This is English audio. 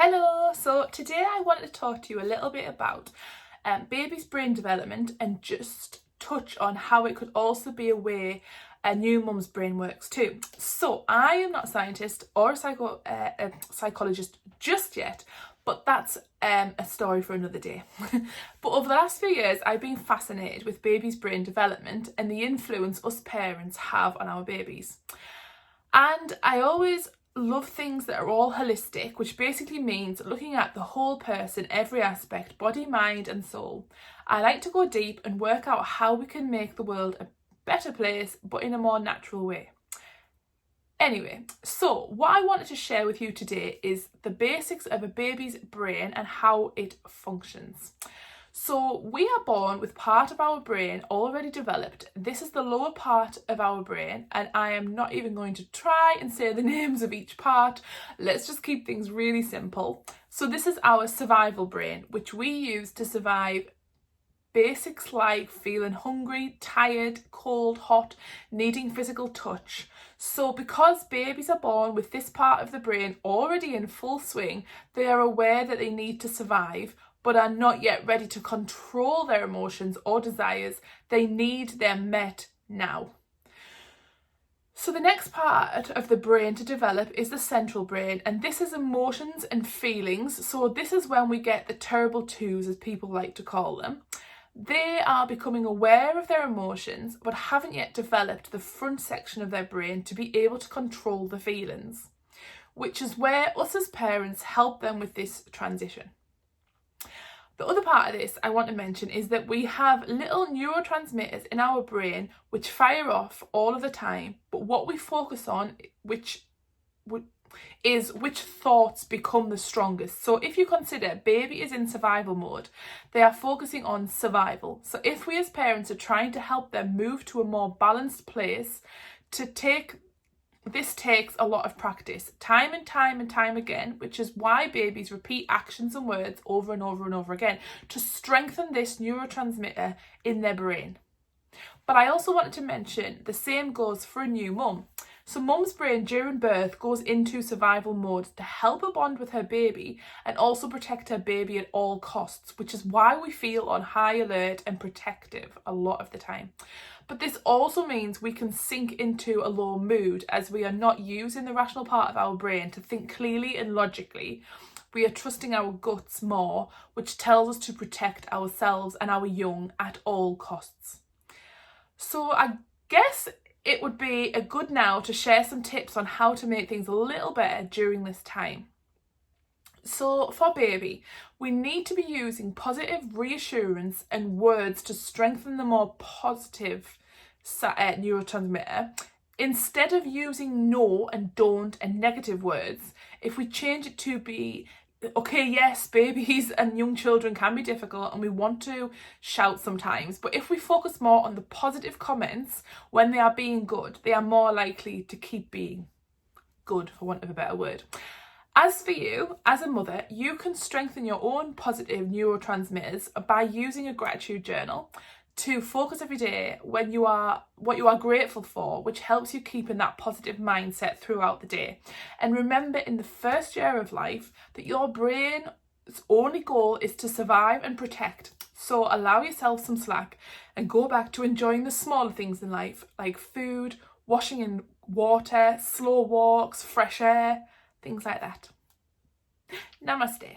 Hello! So today I wanted to talk to you a little bit about baby's brain development and just touch on how it could also be a way a new mum's brain works too. So I am not a scientist or a psychologist just yet, but that's a story for another day. But over the last few years, I've been fascinated with baby's brain development and the influence us parents have on our babies. And I always love things that are all holistic, which basically means looking at the whole person, every aspect, body, mind and soul. I like to go deep and work out how we can make the world a better place, but in a more natural way. Anyway, so what I wanted to share with you today is the basics of a baby's brain and how it functions. So we are born with part of our brain already developed. This is the lower part of our brain, and I am not even going to try and say the names of each part. Let's just keep things really simple. So this is our survival brain, which we use to survive basics like feeling hungry, tired, cold, hot, needing physical touch. So because babies are born with this part of the brain already in full swing, they are aware that they need to survive, but are not yet ready to control their emotions or desires. They need them met now. So the next part of the brain to develop is the central brain, and this is emotions and feelings. So this is when we get the terrible twos, as people like to call them. They are becoming aware of their emotions, but haven't yet developed the front section of their brain to be able to control the feelings, which is where us as parents help them with this transition. The other part of this I want to mention is that we have little neurotransmitters in our brain which fire off all of the time, but what we focus on which thoughts become the strongest. So if you consider baby is in survival mode, they are focusing on survival. So if we as parents are trying to help them move to a more balanced place, this takes a lot of practice, time and time again, which is why babies repeat actions and words over and over and over again to strengthen this neurotransmitter in their brain. But I also wanted to mention the same goes for a new mum. So mum's brain during birth goes into survival mode to help her bond with her baby and also protect her baby at all costs, which is why we feel on high alert and protective a lot of the time. But this also means we can sink into a low mood as we are not using the rational part of our brain to think clearly and logically. We are trusting our guts more, which tells us to protect ourselves and our young at all costs. So I guess it would be a good now to share some tips on how to make things a little better during this time. So for baby, we need to be using positive reassurance and words to strengthen the more positive neurotransmitter. Instead of using no and don't and negative words, if we change it to be, okay, yes, babies and young children can be difficult and we want to shout sometimes, but if we focus more on the positive comments when they are being good, they are more likely to keep being good, for want of a better word. As for you, as a mother, you can strengthen your own positive neurotransmitters by using a gratitude journal to focus every day what you are grateful for, which helps you keep in that positive mindset throughout the day. And remember, in the first year of life, that your brain's only goal is to survive and protect. So allow yourself some slack and go back to enjoying the smaller things in life, like food, washing in water, slow walks, fresh air, things like that. Namaste.